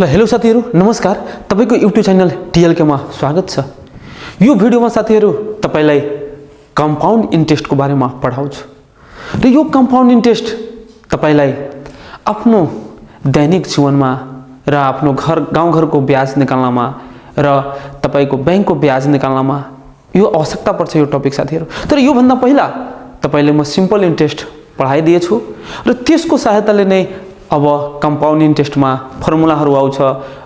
ल हेलो साथीहरु नमस्कार। तपाईको YouTube च्यानल TLK मा स्वागत छ। यो भिडियोमा साथीहरु तपाईलाई कम्पाउन्ड इन्ट्रेस्टको बारेमा पढाउँछु र यो कम्पाउन्ड इन्ट्रेस्ट तपाईलाई आफ्नो दैनिक जीवनमा र आफ्नो गाउँघरको ब्याज निकाल्नमा र तपाईको बैंकको ब्याज निकाल्नमा यो आवश्यकता पर्छ यो टपिक साथीहरु। तर यो भन्दा पहिला तपाईले म सिम्पल इन्ट्रेस्ट पढाइदिएछु र त्यसको सहायताले नै अब कम्पाउन्ड इन्ट्रेस्टमा फर्मुलाहरु आउँछ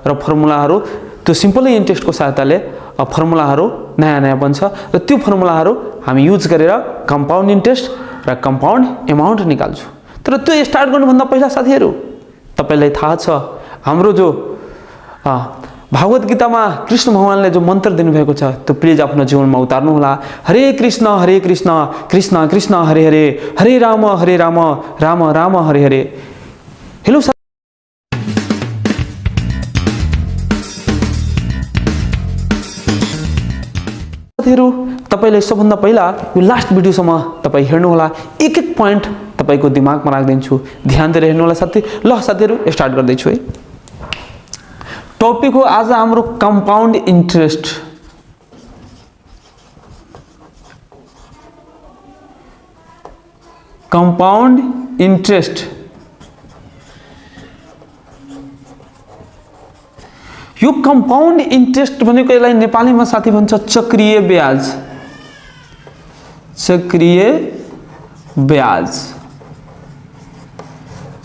र फर्मुलाहरु त्यो सिम्पल इन्ट्रेस्टको सहायताले फर्मुलाहरु नयाँ बन्छ र त्यो फर्मुलाहरु हामी युज गरेर कम्पाउन्ड इन्ट्रेस्ट र कम्पाउन्ड अमाउन्ट निकाल्छौं। तर त्यो स्टार्ट गर्नु भन्दा पहिला साथीहरु तपाईलाई थाहा छ हाम्रो जो भागवत गीतामा कृष्ण भगवानले जो मन्त्र दिनुभएको छ त्यो प्लिज आफ्नो जीवनमा उतार्नु होला। हरे कृष्ण कृष्ण कृष्ण हरे हरे हरे राम राम राम हरे हरे। हेलो साथीहरु तपाईले सबभन्दा पहिला यो लास्ट भिडियोसम्म तपाई हेर्नु होला। एक एक प्वाइन्ट तपाईको दिमागमा राख्दिन्छु, ध्यान दिएर हेर्नु होला साथी। ल साथीहरु स्टार्ट गर्दै छु है। टपिक हो आज हाम्रो कम्पाउन्ड इन्ट्रेस्ट। कम्पाउन्ड इन्ट्रेस्ट यो कम्पाउन्ड इन्ट्रेस्ट भनेको यसलाई नेपालीमा साथी भन्छ चक्रीय ब्याज। चक्रीय ब्याज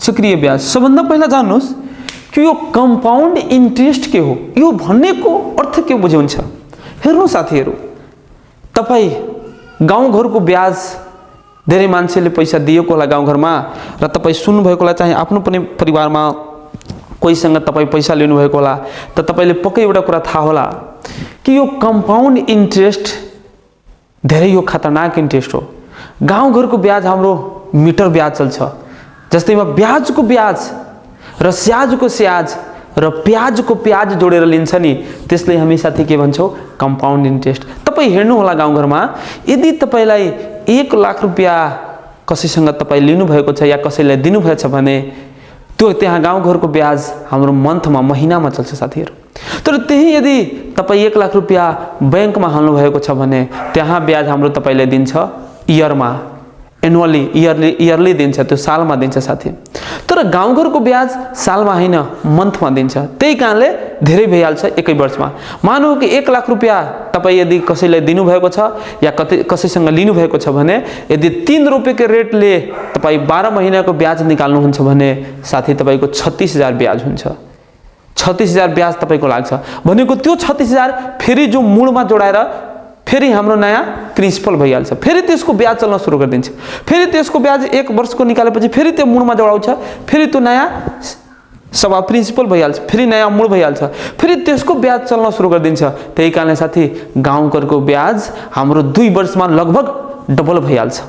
चक्रीय ब्याज। सबभन्दा पहिला जान्नुस् कि यो कम्पाउन्ड इन्ट्रेस्ट के हो, यो भन्नेको अर्थ के बुझ्नुहुन्छ। हेर्नु साथीहरु तपाई गाउँघरको ब्याज धेरै मान्छेले पैसा दिएको होला गाउँघरमा र तपाई सुन्नु भएको होला, चाहिँ आफ्नो पनि परिवारमा कोहीसँग तपाई पैसा लिनु भएको होला त तपाईले पक्कै एउटा कुरा थाहा होला कि यो कम्पाउन्ड इन्ट्रेस्ट धेरै यो खतरनाक इन्ट्रेस्ट हो। गाउँघरको ब्याज हाम्रो मिटर ब्याज चल्छ, जस्तैमा ब्याजको ब्याज र स्याजको स्याज र प्याजको प्याज जोडेर लिन्छ नि, त्यसले हामी साथी के भन्छौं कम्पाउन्ड इन्ट्रेस्ट। तपाई हेर्नु होला गाउँघरमा यदि तपाईलाई 1 लाख रुपैयाँ कसैसँग तपाई लिनु भएको छ या कसैले दिनु भएछ भने त्यो त्यहाँ गाउँघरको ब्याज हाम्रो मन्थमा महिनामा चल्छ साथीहरु। तर त्यही यदि तपाई 1 लाख रुपैयाँ बैंकमा हाल्नु भएको छ भने त्यहाँ ब्याज हाम्रो तपाईले दिन्छ इयरमा, एनुअली इयरली दिन्छ, त्यो सालमा दिन्छ साथी। तर गाउँघरको ब्याज सालमा हैन मन्थमा दिन्छ। त्यही कारणले धेरै भइहाल्छ एकै वर्षमा। मानौ कि 1 लाख रुपैयाँ तपाई यदि कसैलाई दिनु भएको छ या कसैसँग लिनु भएको छ भने यदि 3 रुपैयाँको रेटले तपाई 12 महिनाको ब्याज निकाल्नुहुन्छ भने साथी तपाईको 36000 ब्याज हुन्छ। 36000 ब्याज तपाईको लाग्छ भनेको त्यो 36000 फेरि जो मूलमा जोडाएर फेरि हाम्रो नयाँ प्रिन्सिपल भइहाल्छ। फेरि त्यसको ब्याज चल्न सुरु गरिदिन्छ। फेरि त्यसको ब्याज 1 वर्षको निकालेपछि फेरि त्यो मूलमा जोडाउँछ, फेरि त्यो नयाँ सभा प्रिन्सिपल भइहाल्छ, फेरि नयाँ मूल भइहाल्छ, फेरि त्यसको ब्याज चल्न सुरु गरिदिन्छ। त्यही कारणले साथी गाउँघरको ब्याज हाम्रो 2 वर्षमा लगभग डबल भइहाल्छ।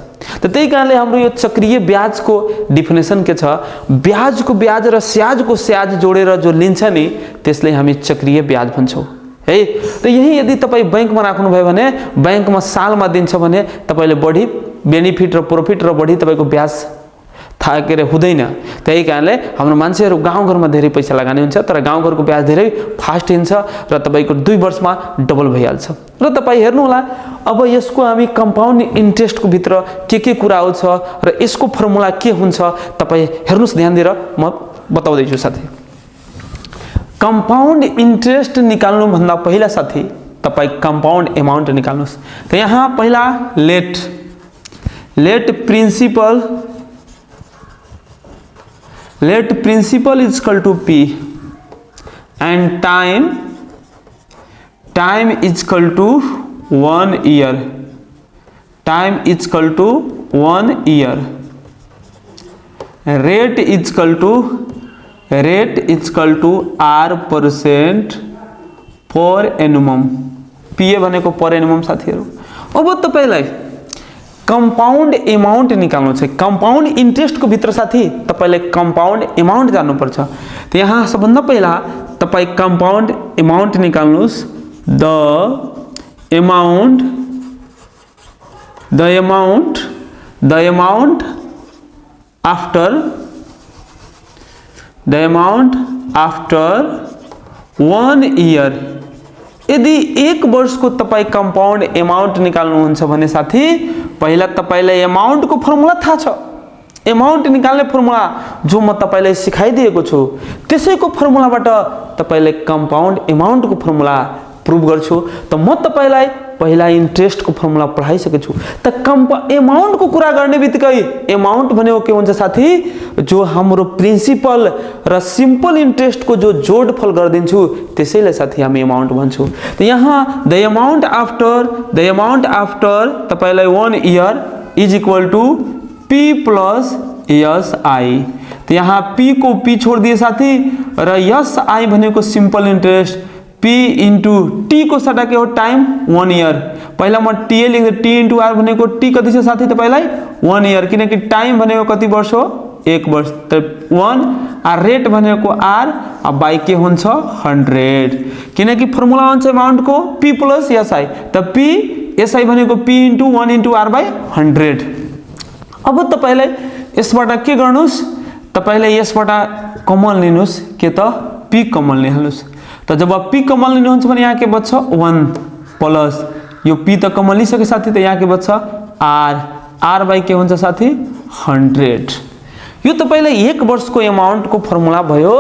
त त्यही कारणले हाम्रो यो चक्रीय ब्याजको डेफिनेसन के छ, ब्याजको ब्याज र स्याजको स्याज जोडेर जो लिन्छ नि त्यसले हामी चक्रीय ब्याज भन्छौं है। र यही यदि तपाई बैंकमा राख्नु भयो भने बैंकमा सालमा दिन्छ भने तपाईले बढी बेनिफिट र प्रॉफिट र बढी तपाईको ब्याज थाहा के हुँदैन। त्यही कारणले हाम्रो मान्छेहरु गाउँघरमा धेरै पैसा लगानी हुन्छ तर गाउँघरको ब्याज धेरै फास्ट हिन्छ र तपाईको 2 वर्षमा डबल भइहाल्छ। र तपाई हेर्नु होला अब यसको हामी कम्पाउन्ड इन्ट्रेस्टको भित्र के कुरा आउँछ र यसको फर्मुला के हुन्छ तपाई हेर्नुस् ध्यान दिएर म बताउँदै छु साथी। कम्पाउन्ड इन्ट्रेस्ट निकाल्नु भन्दा पहिला साथी तपाई कम्पाउन्ड अमाउन्ट निकाल्नुस्। त यहाँ पहिला let principal is equal to P and time is equal to 1 year. Time is equal to 1 year. Rate is equal to R% per annum. PA भनेको पर एनुमम साथीहरु। अब तपाईलाई कम्पाउन्ड अमाउन्ट निकाल्नु छ। कम्पाउन्ड इन्ट्रेस्ट को भित्र साथी तपाईले कम्पाउन्ड अमाउन्ट जान्नु पर्छ। त यहाँ सबभन्दा पहिला तपाई कम्पाउन्ड अमाउन्ट निकाल्नुस्। The amount after the amount after 1 year, यदि 1 वर्षको तपाईँ कम्पाउन्ड एमाउन्ट निकाल्नुहुन्छ भने साथी पहिला तपाईलाई एमाउन्टको फर्मुला थाहा छ। एमाउन्ट निकाल्ने फर्मुला जो म तपाईलाई सिकाइदिएको छु त्यसैको फर्मुलाबाट तपाईले कम्पाउन्ड एमाउन्टको फर्मुला प्रुभ गर्छु। त म तपाईलाई पहिला इन्ट्रेस्टको फर्मुला पढाइसकेको छु। त एमाउन्टको कुरा गर्ने बित्तिकै एमाउन्ट भनेको के हुन्छ साथी, जो हाम्रो प्रिन्सिपल र सिम्पल इन्ट्रेस्टको जो जोडफल गरिदिन्छु त्यसैलाई साथी हामी एमाउन्ट भन्छौँ। त यहाँ द एमाउन्ट आफ्टर तपाईलाई 1 year is equal to P plus SI। तो यहाँ P को P छोड़ दिए साथी र SI भनेको simple interest P into T को सटा के हो टाइम 1 इयर। पहिला म TA लेख्दै T इंटू R भनेको T कति छ साथी तपाईलाई 1 इयर, किनकि टाइम भनेको कति वर्ष हो 1 वर्ष। त 1 आ रेट भनेको R आ बाई के हुन्छ 100, किनकि फर्मुला हुन्छ अमाउन्ट को P प्लस SI। त P SI भनेको P into 1 into R by 100। अब तपाईलाई यसबाट के गर्नुस्, तपाईलाई यसबाट कमन लिनुस्, के त P कमन लिहाल्नुस्। त जब P कमन लिनुहुन्छ भने यहाँ के बच्छ 1 प्लस यो P त कमन लिसके साथी, त यहाँ के बच्छ R बाई के हुन्छ साथी 100। यो तपाईलाई 1 वर्षको एमाउन्टको फर्मुला भयो।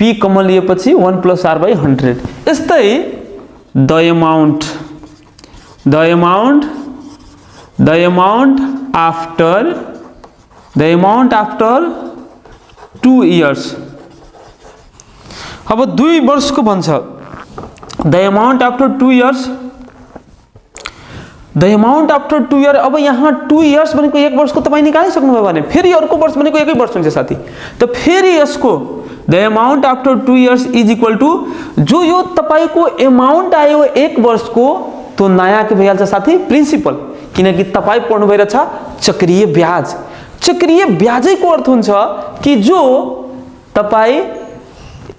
P कमन लिएपछि 1 प्लस R बाई 100। यस्तै द एमाउन्ट आफ्टर 2 इयर्स। अब 2 वर्षको भन्छ the amount after 2 years, the amount after 2 year. अब यहाँ 2 इयर्स भनेको 1 वर्षको तपाईँ निकालिसक्नुभयो भने फेरि अर्को वर्ष भनेको 1 वर्ष हुन्छ साथी। त फेरि यसको the amount after 2 years is equal to जो यो तपाईको एमाउन्ट आयो 1 वर्षको तो नयाँ के भइहाल्छ साथी प्रिन्सिपल, किनकि तपाईँ पढ्नु भइरहेछ चक्रीय ब्याज। चक्रीय ब्याजैको अर्थ हुन्छ कि जो तपाईँ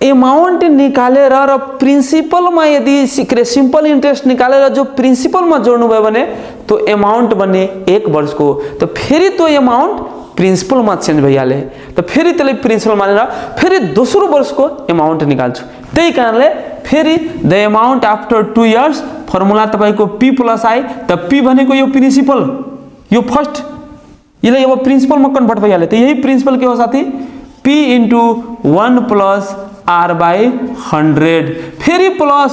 एमाउन्ट निकालेर र प्रिन्सिपलमा यदि सिम्पल इन्ट्रेस्ट निकालेर जो प्रिन्सिपलमा जोड्नु भयो भने तो एमाउन्ट बन्ने 1 वर्षको, तो फेरि तो एमाउन्ट प्रिन्सिपलमा चेन्ज भइहाले, तो फेरि त्यसले प्रिन्सिपल मानेर फेरि दोस्रो वर्षको एमाउन्ट निकाल्छु। त्यही कारणले फेरि the amount after 2 years formula तपाईको P प्लस I। त P भनेको यो प्रिन्सिपल, यो फर्स्ट यसले अब प्रिन्सिपलमा कन्भर्ट भइहाले। त यही प्रिन्सिपल के हो साथी P into 1 plus R by 100 फेरि प्लस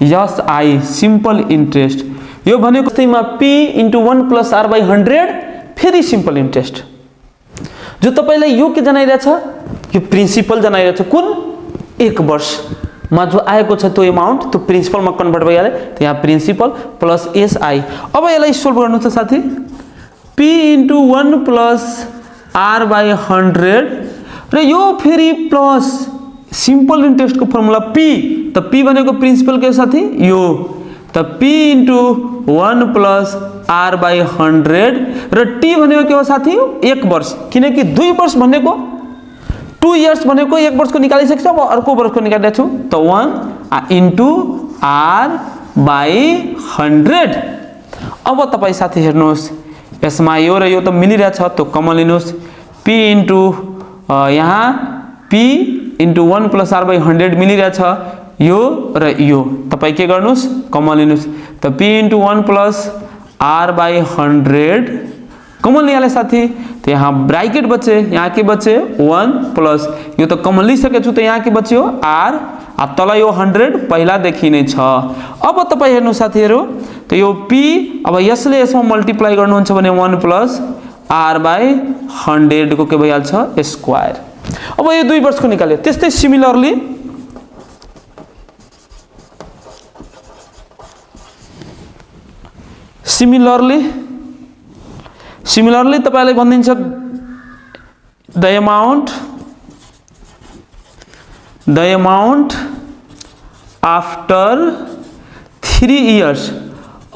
SI सिंपल इंट्रेस्ट। यो भनेको त्यहीमा P into 1 plus R by 100 फेरि सिंपल इंट्रेस्ट। जो तपाईलाई यो के जनाइरहेछ, यो प्रिन्सिपल जनाइरहेछ कुन 1 वर्षमा जो आएको छ त्यो एमाउन्ट त्यो प्रिन्सिपलमा कन्भर्ट भइहाले। त यहाँ प्रिन्सिपल प्लस SI। अब यसलाई सोल्भ गर्नु छ साथी P into 1 plus R by 100 र यो फेरि प्लस सिंपल इंट्रेस्ट को फर्मुला P। त P भनेको प्रिन्सिपल के साथी यो, त P into 1 plus R by 100 र T भनेको के हो साथी 1 वर्ष, किनकि 2 वर्ष भनेको 2 इयर्स भनेको 1 वर्षको निकालिसकेछ। अब अर्को वर्षको निकालिरहेको छु, त 1 इंटू R बाई 100। अब तपाईँ साथी हेर्नुहोस् यसमा यो र यो त मिलिरहेछ, त्यो कमन लिनुहोस् P इंटू यहाँ P into 1 plus R by 100 मिलिरहेछ, यो र यो तपाईँ के गर्नुहोस् कमन लिनुहोस्। त P into 1 plus R by 100 common लिहाले साथी। तो यहाँ ब्रैकेट बचे, यहाँ के बचे 1 प्लस यो तो कमन लिसकेको छु, त यहाँ के बच्यो R आ तल यो 100 पहिलादेखि नै छ। अब तपाईँ हेर्नु साथीहरू, त यो P अब यसले यसमा मल्टिप्लाई गर्नुहुन्छ भने 1 प्लस R बाई 100 को के भइहाल्छ स्क्वायर। अब यो 2 वर्षको निकाल्यो। त्यस्तै सिमिलरली तपाईलाई भनिदिन्छ द एमाउन्ट आफ्टर 3 इयर्स।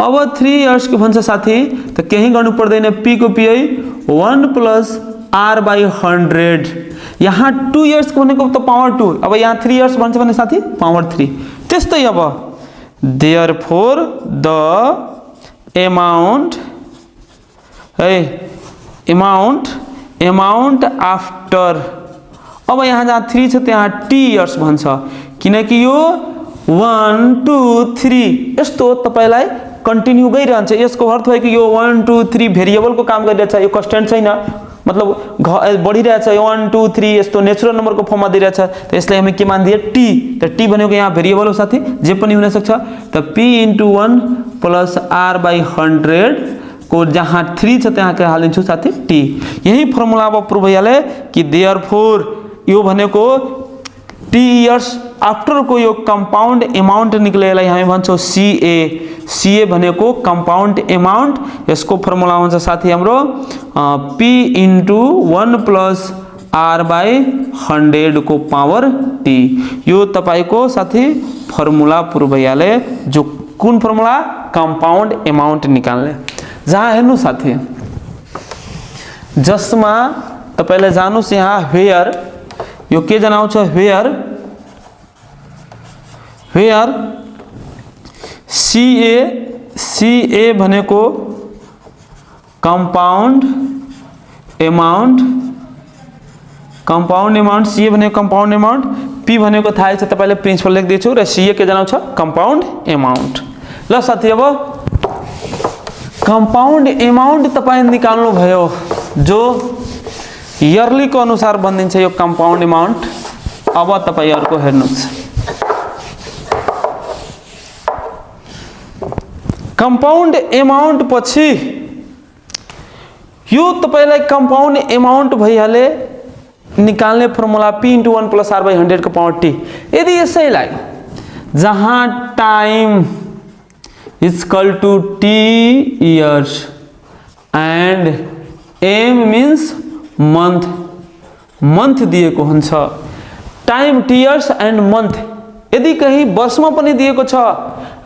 अब 3 इयर्स को भन्छ साथी, त केही गर्नु पर्दैन, P को P 1 प्लस R बाई 100। यहाँ 2 इयर्स को भनेको त पावर 2, अब यहाँ 3 इयर्स भन्छ भने साथी पावर 3। त्यस्तै अब देयरफोर द एमाउन्ट आफ्टर, अब यहाँ जहाँ 3 छ त्यहाँ t इयर्स भन्छ, किनकि यो 1 2 3 यस्तो तपाईलाई कन्टिन्यू गइरहन्छ। यसको अर्थ हो कि यो 1 2 3 भेरिएबलको काम गरिरहेछ, यो कन्स्टेन्ट छैन, मतलब बढिरहेछ, 1 2 3 यस्तो नेचुरल नम्बरको फर्ममा दिइरहेछ। त यसलाई हामी के मानिदिए t, त t भनेको यहाँ भेरिएबल हो साथी, जे पनि हुन सक्छ। त p * 1 + r/100 को जहाँ 3 छ त्यहाँ के हालिदिन्छु साथी t। यही फर्मुला अब प्रुभ भइहाल्यो कि देयरफोर यो भनेको t इयर्स आफ्टर को यो कंपाउंड अमाउंट निक्लेलाई हामी भन्छौं CA। CA भनेको कंपाउंड अमाउंट, यसको फर्मुला हुन्छ साथी हाम्रो p * 1 + r/100 को पावर t। यो तपाईको साथी फर्मुला प्रुभ भइहाल्यो, जो कुन फर्मुला, कंपाउंड अमाउंट निकाल्ने। जहाँ हेर्नु साथी, जसमा तपाईले जानुस् यहाँ वेयर, यो के जनाउँछ वेयर CA भनेको कंपाउंड अमाउंट, CA भनेको कंपाउंड अमाउंट, P भनेको थाहै छ तपाईले प्रिन्सिपल लेख्दैछु, र CA के जनाउँछ कंपाउंड अमाउंट। ल साथी अब कंपाउंड अमाउंट तपाई निकाल्नु भयो, जो इयरली को अनुसार बनिन्छ यो कंपाउंड अमाउंट। अब तपाईहरुको हेर्नुस्, कंपाउंड अमाउंट पछि यो तपाईलाई कंपाउंड अमाउंट भइहाले, निकाल्ने फर्मुला p * 1 + r/100 को पावर t। यदि यसैलाई जहाँ time = t years and m means month दिएको हुन्छ, time t years and month यदि कहीं वर्षमा पनि दिएको छ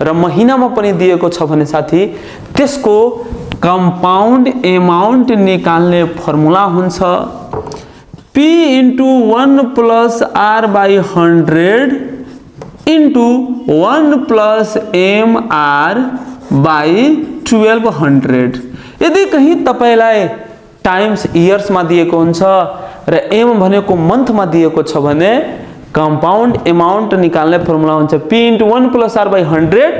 र महिनामा पनि दिएको छ भने साथी त्यसको कंपाउंड अमाउंट निकाल्ने फर्मुला हुन्छ p * 1 + r/100 * 1 + mr/1200। यदि कहीं तपाईलाई टाइम्स इयर्स मा दिएको हुन्छ र m भनेको मंथ मा दिएको छ भने कंपाउंड अमाउंट निकाल्ने फर्मुला हुन्छ p * 1 + r/100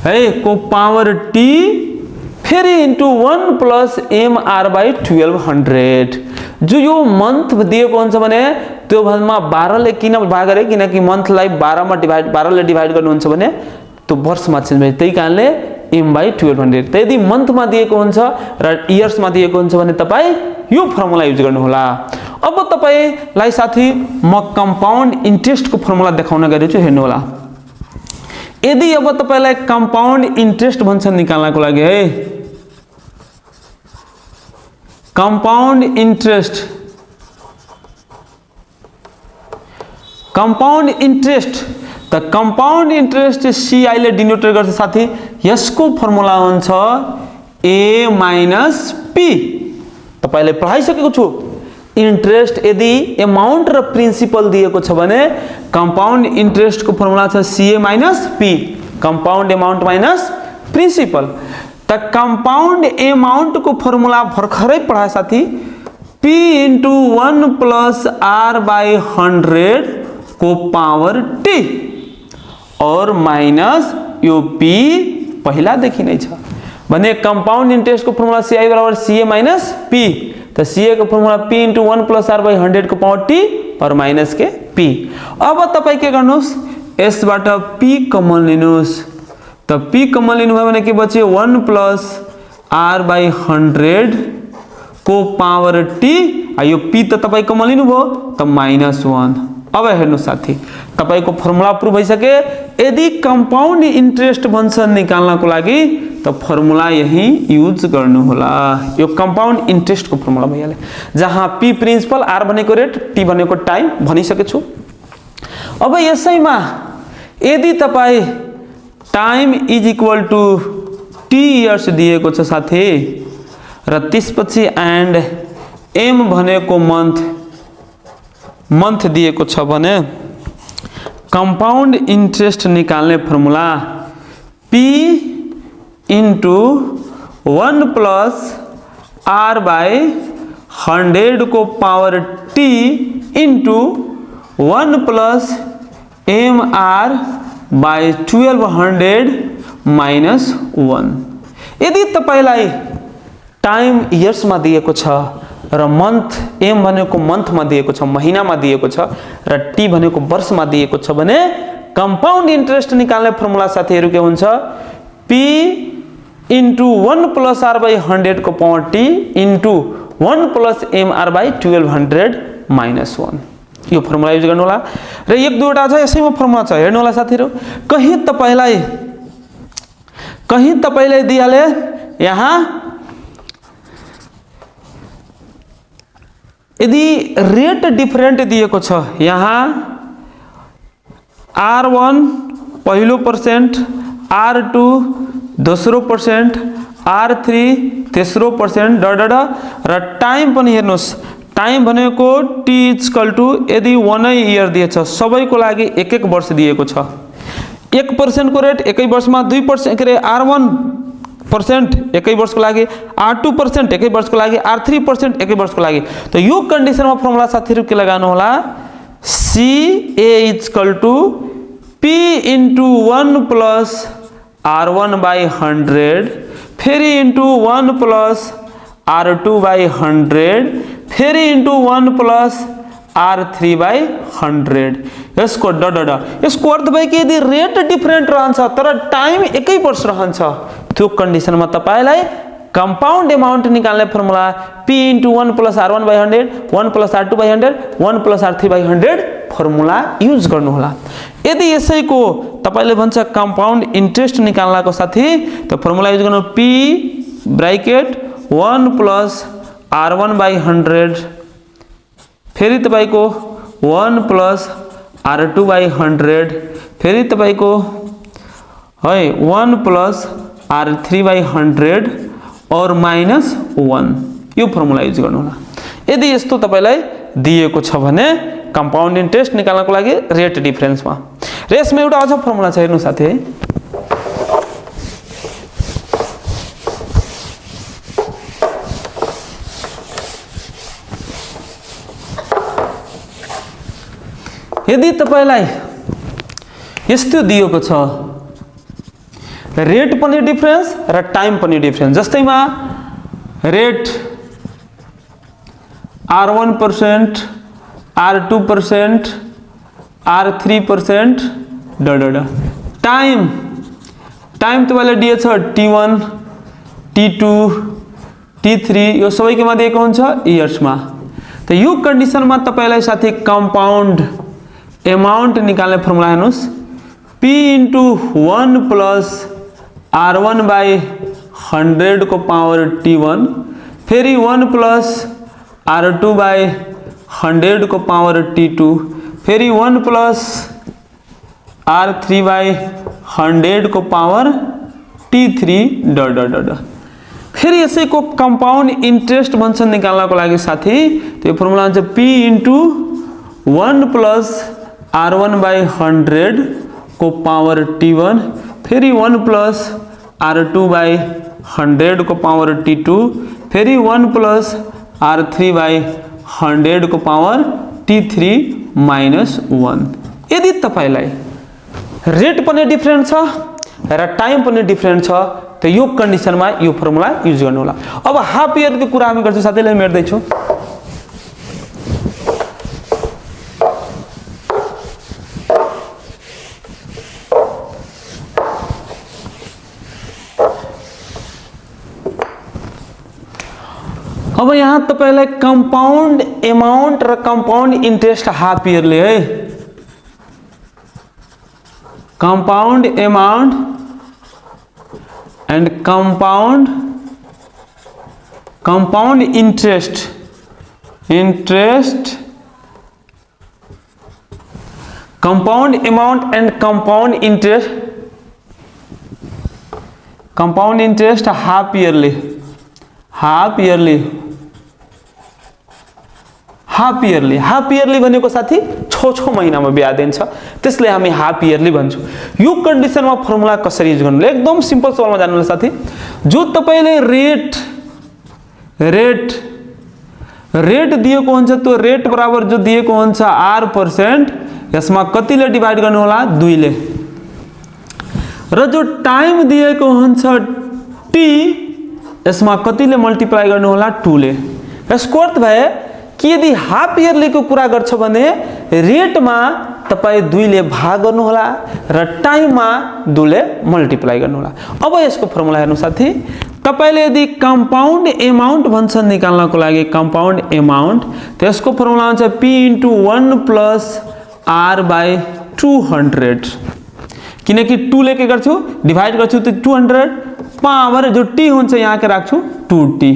है को पावर t फेरि * 1 + mr/1200। जो यो मंथ दिएको हुन्छ भने त्यो भन्दा 12 ले किन भाग गरे, किनकि मंथलाई 12 ले डिवाइड गर्नुहुन्छ भने त्यो वर्षमा चेन्ज हुन्छ, त्यही कारणले m/1200। त यदि मंथ मा दिएको हुन्छ र इयर्स मा दिएको हुन्छ भने तपाई यो फर्मुला युज गर्नु होला। अब तपाईलाई साथी म कंपाउंड इंट्रेस्ट को फर्मुला देखाउन गएको छु, हेर्नु होला। यदि अब तपाईलाई कंपाउंड इंट्रेस्ट भन्छ निकाल्नको लागि है, कंपाउंड इंट्रेस्ट त कंपाउंड इंट्रेस्ट CI ले डिनोट गर्छ साथी, यसको फर्मुला हुन्छ A - P। तपाईले पढाइसकेको छु, इंट्रेस्ट यदि अमाउंट र प्रिन्सिपल दिएको छ भने कंपाउंड इंट्रेस्ट को फर्मुला छ CA - P, compound amount minus principal. त कंपाउंड अमाउंट को फर्मुला भर्खरै पढाए साथी, p * 1 + r/100 को पावर t और माइनस यो p पहिला देखि नै छ भने कंपाउंड इंट्रेस्ट को फर्मुला CI = CA - P। तो CA को फर्मुला p * 1 + r/100 को पावर t और माइनस के p। अब तपाई के गर्नुस्, यसबाट p कमन लिनुस्। त p कमन लिनु भयो भने के बच्यो 1 + r/100 को पावर t, यो p त तपाई कमन लिनु भयो त -1। अब हेर्नु साथी, तपाईको फर्मुला प्रुभ भइसके। यदि कंपाउंड इंट्रेस्ट भन्छ निकाल्नको लागि त फर्मुला यही युज गर्नु होला, यो कंपाउंड इंट्रेस्ट को फर्मुला भइहाल्यो, जहाँ p प्रिन्सिपल, r भनेको रेट, t भनेको टाइम भनिसकेछु। अब यसैमा यदि तपाई टाइम = t इयर्स दिएको छ साथी र त्यसपछि एन्ड m भनेको मंथ दिएको छ भने कंपाउंड इंट्रेस्ट निकाल्ने फर्मुला p * 1 + r/100 को power t into 1 plus MR by 1200 minus 1। यदि तपाईलाई टाइम इयर्समा दिएको छ र मन्थ M भनेको मन्थमा दिएको छ, महिनामा दिएको छ र T भनेको वर्षमा दिएको छ भने कम्पाउन्ड इन्ट्रेस्ट निकाल्ने फर्मुला साथीहरु के हुन्छ? P into 1 plus R by 100 को power T into 1 plus MR by 1200 minus 1। यो फर्मुला युज गर्नु होला र एक दुईवटा छ यसैमा फर्मुला छ, हेर्नु होला साथीहरु। कहीं तपाईलाई दिइहाले यहाँ यदि रेट डिफरेंट दिएको छ, यहाँ R1 पहिलो परसेंट, R2 दोस्रो परसेंट, R3 तेस्रो परसेंट र टाइम पनि हेर्नुस्। टाइम भनेको T इक्वल टू यदि 1 इयर दिएछ सबैको लागि 1 वर्ष दिएको छ, 1% को रेट एकै वर्षमा, 2% के R1 परसेंट एकै वर्षको लागि, R2% एकै वर्षको लागि, R3% एकै वर्षको लागि। त यो कन्डिसनमा फर्मुला साथीहरु के लगाउनु होला? CA equal to P into 1 plus R1 by 100 फेरि इन्टु 1 प्लस R2 बाई 100 फेरि इन्टु 1 प्लस R3 बाई 100। यसको यसको अर्थ भयो कि यदि रेट डिफरेंट रहन्छ तर टाइम एकै वर्ष रहन्छ, त्यो कन्डिसनमा तपाईलाई कंपाउंड अमाउंट निकाल्ने formula P into 1 plus R1 by 100, 1 plus R2 by 100, 1 plus R3 by 100 formula use गर्नु होला। यदि यसैको तपाईले भन्छ कंपाउंड इन्ट्रेस्ट निकाल्नको साथी त फर्मुला युज गर्नु P bracket 1 plus R1 by 100 फेरि तपाईको 1 प्लस R2 बाई 100 फेरि तपाईको है 1 प्लस R3 बाई 100 और माइनस 1। यो फर्मुला युज गर्नु होला। यदि यस्तो तपाईलाई दिएको छ भने कंपाउंड इन्ट्रेस्ट निकाल्नको लागि रेट डिफरेन्समा र यसमा एउटा अझ फर्मुला छ, हेर्नु साथी है। यदि तपाईलाई यस्तो दिएको छ रेट पनि डिफरेन्स र टाइम पनि difference, जस्तैमा rate R1%, R2%, R3% time तपाईलाई दिएछ T1, T2, T3 यो सबै केमा दिएको हुन्छ? इयर्समा। त यो कन्डिसनमा तपाईलाई साथी कंपाउंड अमाउंट निकाल्ने फर्मुला हेर्नुस्। P into 1 plus R1 by 100 को पावर T1 फेरि 1 प्लस R2 बाई 100 को पावर T2 फेरि 1 प्लस R3 बाई 100 को पावर T3 फेरि यसैको कंपाउंड इन्ट्रेस्ट भन्छ निकाल्नको लागि साथी त्यो फर्मुला हुन्छ P into 1 plus R1 by 100 को पावर T1 फेरि 1 प्लस R2 बाई 100 को पावर T2 फेरि 1 प्लस R3 बाई 100 को पावर T3 माइनस 1। यदि तपाईलाई रेट पनि डिफरेंट छ र टाइम पनि डिफरेंट छ त यो कन्डिसनमा यो फर्मुला युज गर्नु होला। अब हाफ इयर को कुरा हामी गर्छौं साथीलाई मेट्दै छु। अब यहाँ तपाईलाई कंपाउंड अमाउंट र कंपाउंड इन्ट्रेस्ट हाफ इयरली है, compound amount and compound interest compound amount and compound interest half yearly भनेको साथी 6 महिनामा ब्याज दिन्छ, त्यसले हामी हाफ इयरली भन्छौं। यो कन्डिसनमा फर्मुला कसरी युज गर्नु? एकदम सिम्पल सवालमा जान्नु होला साथी। जो तपाईले रेट दिएको हुन्छ त्यो रेट बराबर जो दिएको हुन्छ r%, यसमा कतिले डिभाइड गर्नु होला 2 ले, र जो टाइम दिएको हुन्छ t, यसमा कतिले मल्टिप्लाई गर्नु होला 2 ले। यसको अर्थ भयो कि यदि हाफ इयरली को कुरा गर्छ भने रेटमा तपाई 2 ले भाग गर्नु होला र टाइममा 2 ले मल्टिप्लाई गर्नु होला। अब यसको फर्मुला हेर्नु साथी, तपाईले यदि कम्पाउन्ड अमाउन्ट भन्छन् निकाल्नको लागि कम्पाउन्ड अमाउन्ट, त्यसको फर्मुला हुन्छ p * 1 + r/200, किनकि 2 ले के गर्छु डिवाइड गर्छु त 200 पावर जो t हुन्छ यहाँ के राख्छु 2t,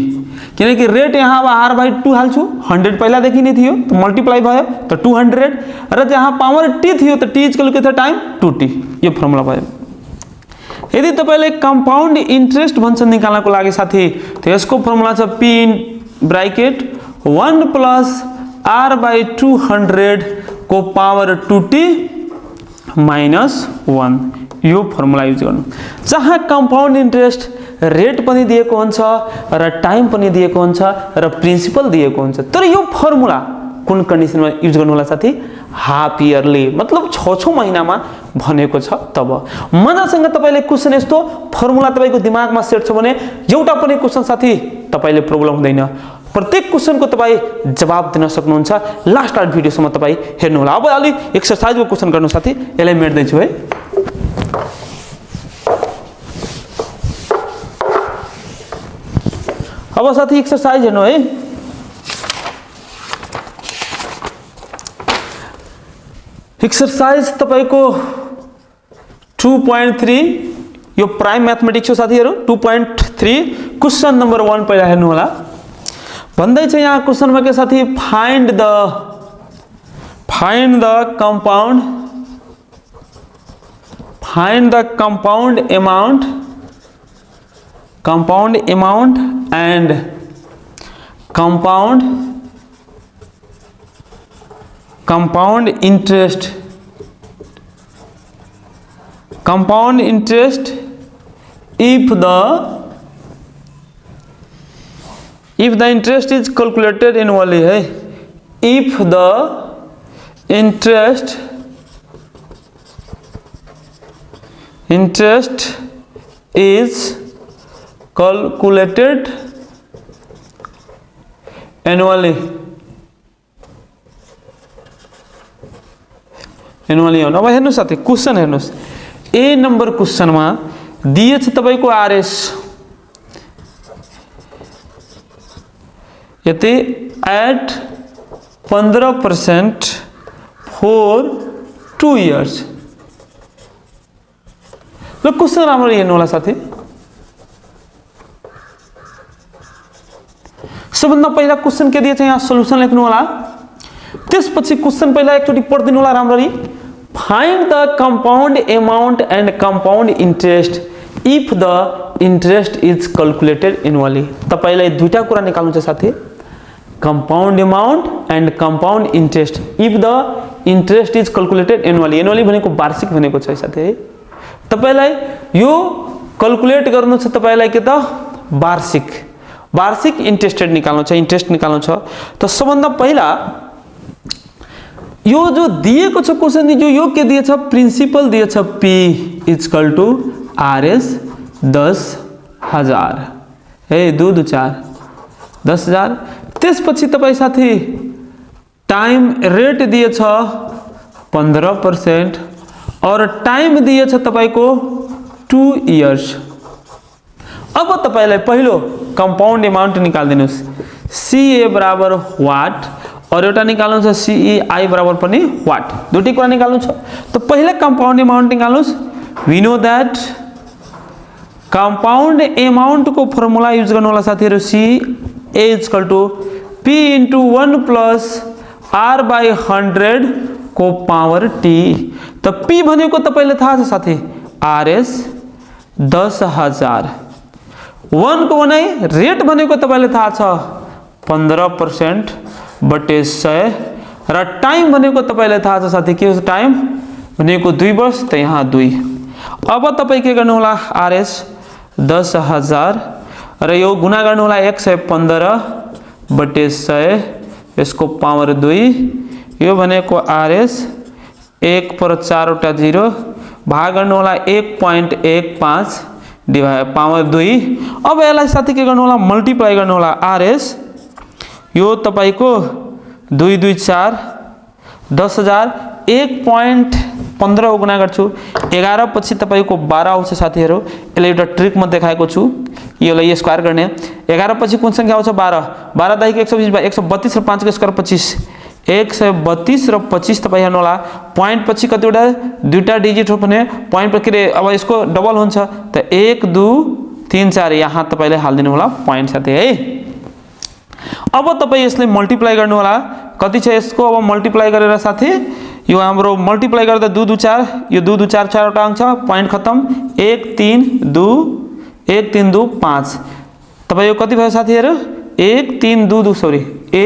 किनकि रेट यहाँ r/2 हाल्छु, 100 पहिला देखि नै थियो त मल्टिप्लाई भयो त 200, र जहाँ पावर t थियो त t इक्वल के थियो टाइम 2t, यो फर्मुला भयो। यदि तपाईले कम्पाउन्ड इन्ट्रेस्ट भन्छ निकाल्नको लागि साथी, त यसको फर्मुला छ p ब्रैकेट 1 + r/200 को पावर 2t माइनस 1, यो फर्मुला युज गर्नु। जहाँ कम्पाउन्ड इन्ट्रेस्ट रेट पनि दिएको हुन्छ र टाइम पनि दिएको हुन्छ र प्रिन्सिपल दिएको हुन्छ, तर यो फर्मुला कुन कन्डिसनमा युज गर्नु होला साथी, हाफ इयरली, मतलब 6 महिनामा भनेको छ तब। मनासँग तपाईले क्वेशन यस्तो फर्मुला तपाईको दिमागमा सेट छ भने एउटा पनि क्वेशन साथी तपाईले प्रब्लम हुँदैन, प्रत्येक क्वेशनको तपाई जवाब दिन सक्नुहुन्छ। लास्ट भिडियोसम्म तपाई हेर्नु होला। अब अलि एक्सरसाइजको क्वेशन गर्नु साथी, यसलाई मेट्दै छु है। अब साथी एक्सरसाइज हेर्नु है। एक्सरसाइज तपाईको 2.3 यो प्राइम मैथमेटिक्स हो साथीहरु। 2.3 क्वेशन नंबर 1 पहिला हेर्नु होला। भन्दै छ यहाँ क्वेशनमा के साथी, find the compound amount and compound interest if the interest is calculated annually है, if the interest is calculated annually हो। अब हेर्नु साथी क्वेशन हेर्नुस्, ए नंबर क्वेशनमा दिएछ तपाईको आरएस यति एट 15% फॉर 2 years। ल क्वेशन राम्ररी हेर्नु होला साथी। सबभन्दा पहिला क्वेशन के दिएछ यहाँ सोलुसन लेख्नु होला। त्यसपछि क्वेशन पहिला एकचोटी पढ्दिनु होला राम्ररी। Find the compound amount and compound interest if the interest is calculated annually. तपाईलाई दुईटा कुरा निकाल्नु छ साथी, compound amount and compound interest if the interest is calculated annually. Annually भनेको वार्षिक भनेको छ साथी है। तपाईलाई यो कैलकुलेट गर्नु छ, तपाईलाई के त वार्षिक इंट्रेस्ट रेट निकाल्नु छ, इंट्रेस्ट निकाल्नु छ। त सबभन्दा पहिला यो जो दिएको छ क्वेशन, जो यो के दिएछ प्रिन्सिपल दिएछ p इक्वल टू rs 10,000 है, 2 2 4 10,000। त्यसपछि तपाई साथी टाइम रेट दिएछ 15% और टाइम दिएछ तपाईको 2 years। अब तपाईलाई पहिलो कंपाउंड अमाउंट निकाल्दिनुस्, CA बराबर व्हाट और एउटा निकाल्नु छ CEI बराबर पनि व्हाट, दुईटै कुरा निकाल्नु छ। त पहिला कंपाउंड अमाउंट निकाल्नुस्। We know that compound amount को फर्मुला युज गर्नु होला साथीहरु, CA equal to P * 1 + r/100 को पावर t। त P भनेको तपाईले थाहा छ साथी RS 10,000, 1 को बनाई रेट भनेको तपाईले थाहा छ 15% बटे 100 र टाइम भनेको तपाईले थाहा छ साथी के हो, टाइम भनेको 2 वर्ष, त यहाँ 2। अब तपाई के गर्नु होला, RS 10,000 र यो गुणा गर्नु होला 115 बटे 100 यसको पावर 2 यो भनेको आरएस 1 पर 4 वटा 0 भाग गर्नु होला 1.15 डिवाइड पावर 2। अब यसलाई साथी के गर्नु होला मल्टिप्लाई गर्नु होला आरएस यो तपाईको 2 2 4 10,000 1.15 गुणा गर्छु 11 पछि तपाईको 12 आउँछ साथीहरु। यसले एउटा ट्रिक म देखाएको छु यसलाई स्क्वायर गर्ने 11 पछि कुन संख्या आउँछ 12 12 दाइको 120 132 र 5 को स्क्वायर 25 132 र 25 तपाई हेर्नु होला पॉइंट पछि कतिवटा दुईटा डिजिट हो भने पॉइंट पर के अब यसको डबल हुन्छ त 1 2 3 4 यहाँ तपाईले हाल्दिनु होला पॉइंट साथै है। अब तपाई यसले मल्टिप्लाई गर्नु होला कति छ यसको अब मल्टिप्लाई गरेर साथी यो हाम्रो मल्टिप्लाई गर्दा 2 2 4 यो 2 2 4 4 वटा अंक छ पॉइंट खत्म 1 3 2 1 3 2 5 तपाई यो कति भयो साथीहरु 1 3 2 2 सरी 1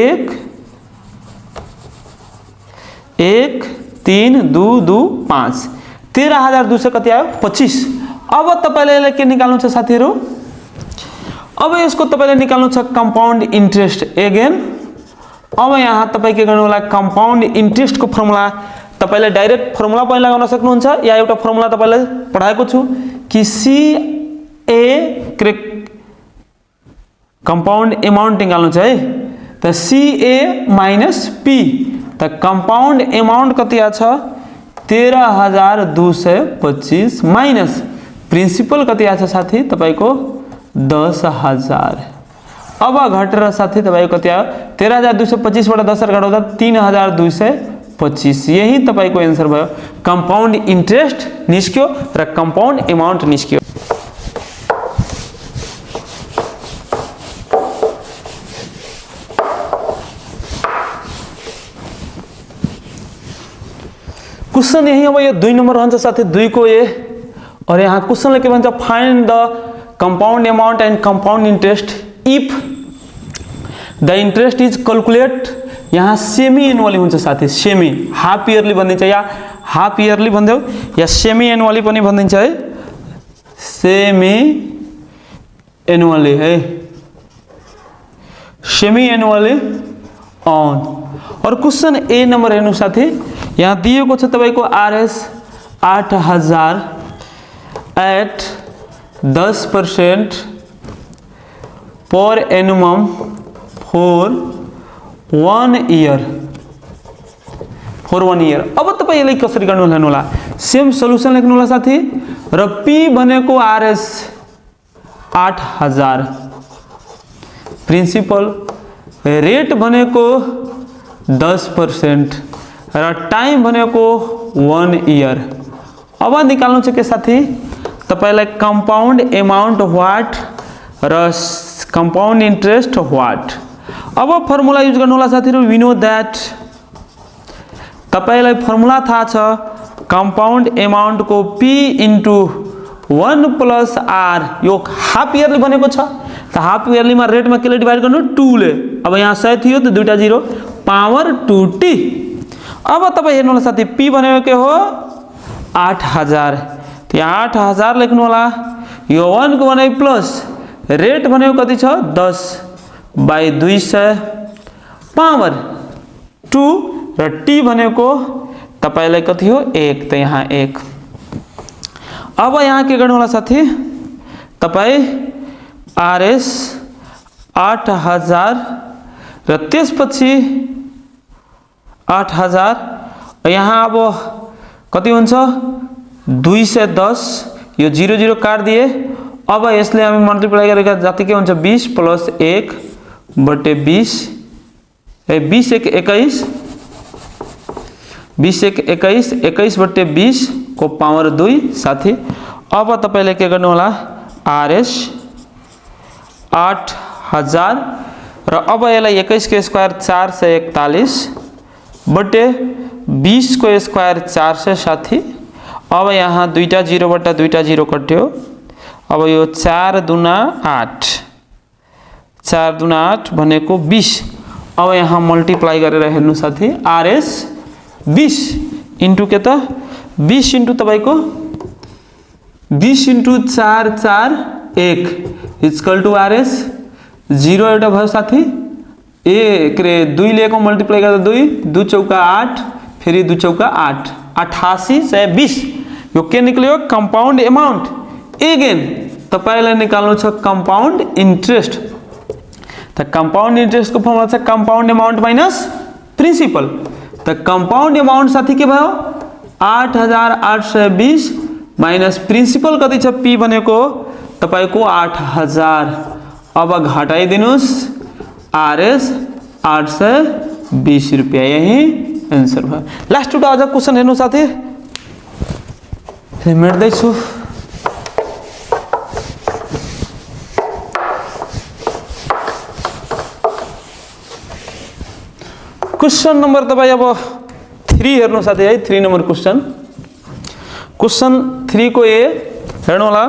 1 3 2 2 5 13,200 कति आयो 25। अब तपाईले यसलाई के निकाल्नु छ साथीहरु अब यसको तपाईले निकाल्नु छ कम्पाउन्ड इन्ट्रेस्ट अगेन। अब यहाँ तपाई के गर्नु होला कम्पाउन्ड इन्ट्रेस्ट को फर्मुला तपाईले डाइरेक्ट फर्मुला पनि लगाउन सक्नुहुन्छ या एउटा फर्मुला तपाईले पढाएको छु कि सी ए कम्पाउन्ड अमाउन्ट निकाल्नु छ है त सी ए माइनस पी त कम्पाउन्ड अमाउन्ट कति आछ 13,225 माइनस प्रिन्सिपल कति आछ साथी तपाईको 10,000। अब घटेर साथी तपाईको कति आयो 13,225 बाट 10,000 घटाउँदा 3,225 यही तपाईको आन्सर भयो कम्पाउन्ड इन्ट्रेस्ट निस्क्यो र कम्पाउन्ड अमाउन्ट निस्क्यो। क्वेश्चन यही अब यो 2 नंबर रहन्छ साथी 2 को ए और यहाँ क्वेश्चनले के भन्छ find the compound amount and compound interest if the interest is calculate यहाँ सेमी एनुअली हुन्छ साथी सेमी हाफ इयरली भनिन्छ या हाफ इयरली भन्देऊ या सेमी एनुअली पनि भनिन्छ है सेमी एनुअली है सेमी एनुअली ऑन। और क्वेश्चन ए नंबर हेर्नु साथी यहाँ दिएको छ तपाईको RS 8,000 at 10% per annum for 1 year अब तपाई यसलाई कसरी गर्नु होला सेम सल्युसन लेख्नु होला साथी र पी भनेको आरएस 8,000 प्रिन्सिपल रेट भनेको 10% र टाइम भनेको 1 ईयर। अब निकाल्नु छ के साथी तपाईलाई कंपाउंड अमाउंट व्हाट र कंपाउंड इंट्रेस्ट व्हाट। अब फर्मुला युज गर्नु होला साथीहरु वी नो दैट तपाईलाई फर्मुला थाहा छ कंपाउंड अमाउंट को p इन्टु 1 प्लस r यो हाफ इयरली बनेको छ त हाफ इयरली मा रेट मा केले डिवाइड गर्नु 2 ले अब यहाँ 100 थियो त दुईटा 0 पावर 2t। अब तपाई हेर्नु होला साथी p भनेको के हो 8,000 यहाँ 8,000 लेख्नु होला यो 1 को भने प्लस रेट भनेको कति छ 10/200 पावर 2 र t भनेको तपाईलाई कति हो 1 त यहाँ 1। अब यहाँ के गर्नु होला साथी तपाई आरएस 8,000 र त्यसपछि 8,000 यहाँ अब कति हुन्छ 210 यो 0 0 काट दिए। अब यसले हामी मल्टिप्लाई गरेका जति के हुन्छ 20 प्लस 1 बटे 20 20 1 21 20 1 21 21 बटे 20 को पावर 2 साथी। अब तपाईले के गर्नु होला आरएस 8,000 र अब यसलाई 21 के स्क्वायर 441 बटे 20 को स्क्वायर 400 साथी। अब यहाँ दुईटा 0 बटा दुईटा 0 कट्यो अब यो 4 दुना 8 4 दुना 8 भनेको 20। अब यहाँ मल्टिप्लाई गरेर हेर्नु साथी आरएस 20 इन्टु के त 20 इन्टु तपाईको 20 इन्टु 4 4 1 इक्वल टु आरएस 0 एउटा भयो साथी एक रे 2 ले को मल्टीप्लाई करता 2 2 चौका 8 फिर 2 चौका 8 88 से 20 यो के निकल्यो कंपाउंड अमाउंट एगेन तपाईलाई निकाल्नु छ कंपाउंड इंट्रेस्ट त कंपाउंड इंट्रेस्ट को फर्मुला छ कंपाउंड अमाउंट माइनस प्रिंसिपल त कंपाउंड अमाउंट साथी के भयो 8820 माइनस प्रिंसिपल कति छ p भनेको तपाईको 8000 अब घटाइदिनुस् आरएस 820 रुपैयाँ यही आंसर भयो लास्ट एउटा अझ क्वेशन हेर्नु साथी मेट्दै छु क्वेश्चन नंबर तपाईं अब 3 हेर्नु साथी है 3 नंबर क्वेश्चन 3 को ए हेर्नु होला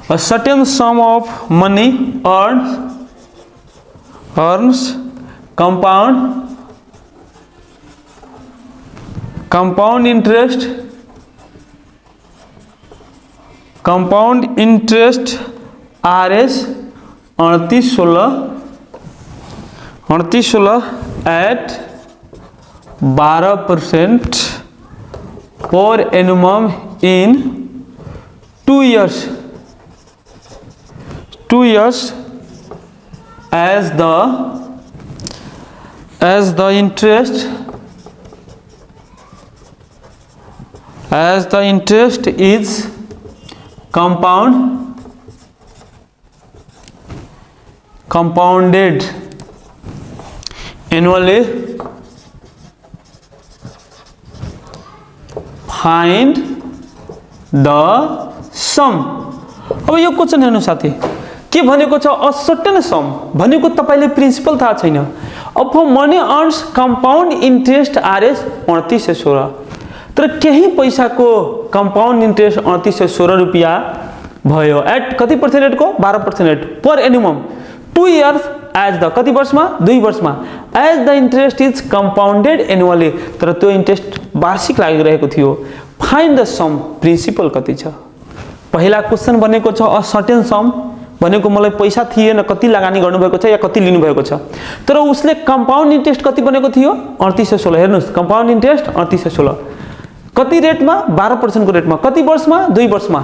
a certain sum of money earns compound interest RS 3816 at 12% per annum in 2 years as the interest is compounded annually. Find the sum. अब यो क्वेशन हेर्नु साथी के भनेको छ अ सर्टेन सम भनेको तपाईले प्रिन्सिपल थाहा छैन अब money earns compound interest RS 3816 तर केही पैसाको कंपाउंड इंट्रेस्ट 3816 रुपैयाँ भयो एट कति पर्सेंट रेट को 12% rate per annum 2 years as the कति वर्षमा 2 वर्षमा as the interest is compounded annually तर त्यो इंट्रेस्ट वार्षिक लागिरहेको थियो फाइन्ड द सम प्रिन्सिपल कति छ पहिला क्वेशन बनेको छ अ सर्टेन सम भनेको मलाई पैसा थिएन कति लगानी गर्नु भएको छ या कति लिनु भएको छ तर उसले कंपाउंड इंट्रेस्ट कति बनेको थियो 3816 हेर्नुस् कंपाउंड इंट्रेस्ट 3816 कति रेटमा 12% को रेटमा कति वर्षमा 2 वर्षमा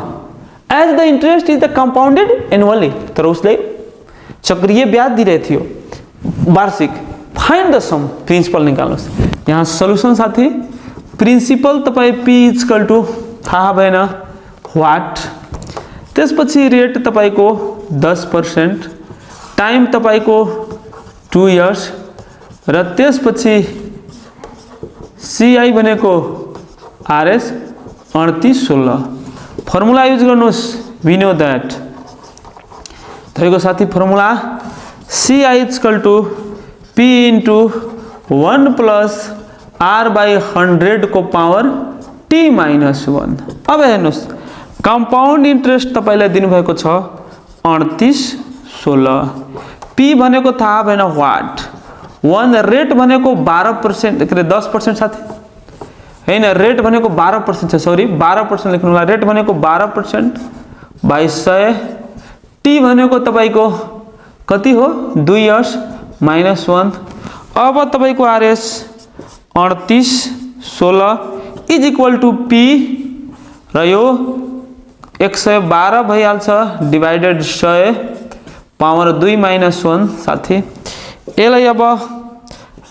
as the interest is the compounded annually तर उसले चक्रीय ब्याज दिइरहेको थियो वार्षिक फाइन्ड द सम प्रिन्सिपल निकाल्नुस् यहाँ सल्युसन साथी प्रिन्सिपल तपाई p इक्वल टु थाहा भएन व्हाट त्यसपछि रेट तपाईको 10% टाइम तपाईको 2 इयर्स र त्यसपछि CI भनेको RS 3816 फर्मुला युज गर्नुस् वी नो दैट तपाईको साथी formula CI equal to P into 1 plus R by 100 को पावर T माइनस 1 अब हेर्नुस् कंपाउंड इंट्रेस्ट तपाईलाई दिनु भएको छ 3816 P भनेको थाहा भएन व्हाट 1 रेट भनेको 12% के 10% साथी हैन रेट भनेको 12% छ सरी 12% लेख्नु होला रेट भनेको 12% बाइ 100 T भनेको तपाईको कति हो 2 इयर्स माइनस 1 अब तपाईको RS 3816 is equal to P र यो 112 भइहाल्छ डिवाइडेड 100 पावर 2 माइनस 1 साथी यसलाई अब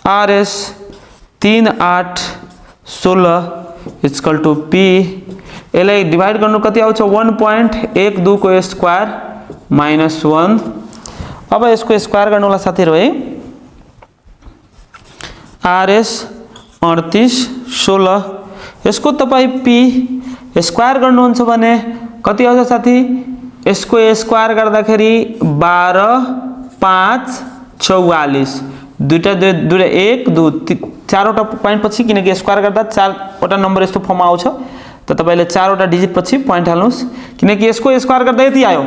RS 3816 इक्वल टु P यसलाई डिवाइड गर्नु कति आउँछ 1.12 को स्क्वायर माइनस 1 अब यसको स्क्वायर गर्नुला साथीहरु है RS 3816 यसको तपाई P स्क्वायर गर्नुहुन्छ भने कति आउँछ साथी यसको स्क्वायर गर्दाखेरि 12 5 44 दुईटा 1 2 4 वटा पॉइंट पछि किनकि स्क्वायर गर्दा 4 वटा नम्बर यस्तो फर्ममा आउँछ त तपाईले 4 वटा डिजिट पछि पॉइंट हाल्नुस् किनकि यसको स्क्वायर गर्दा यति आयो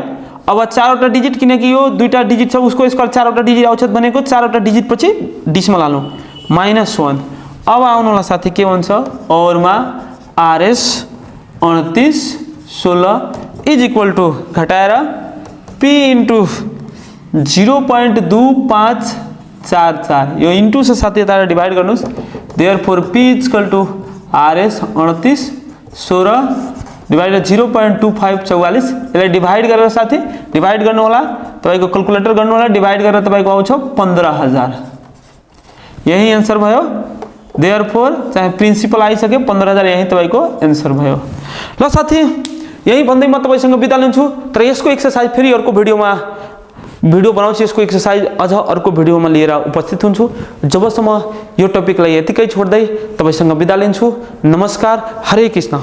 अब 4 वटा डिजिट किनकि यो दुईटा डिजिट छ उसको स्क्वायर 4 वटा डिजिट आउँछ भनेको 4 वटा डिजिट पछि डिसिमल हाल्नु -1 अब आउनुला साथी के भन्छ औरमा RS 29 16 इज इक्वल टू घटाएर P इन्टु 0.2544 यो इन्टु छ साथी यता डिभाइड गर्नुस् therefore P is equal to RS 29 16 divide 0.2544 यसलाई डिभाइड गरेर साथी डिभाइड गर्नु होला तपाईको क्याल्कुलेटर गर्नु होला डिभाइड गरेर तपाईको आउँछ 15000 यही आन्सर भयो देयरफोर चाहे प्रिन्सिपल आइसक्यो 15000 यही तपाईको आन्सर भयो ल साथी यही भन्दै म तपाईसँग बिदा लिन्छु तर यसको एक्सरसाइज फेरि अर्को भिडियो बनाउँछु यसको एक्सरसाइज अझ अर्को भिडियोमा लिएर उपस्थित हुन्छु जबसम्म यो टपिकलाई यतिकै छोड्दै तपाईसँग बिदा लिन्छु नमस्कार हरे कृष्ण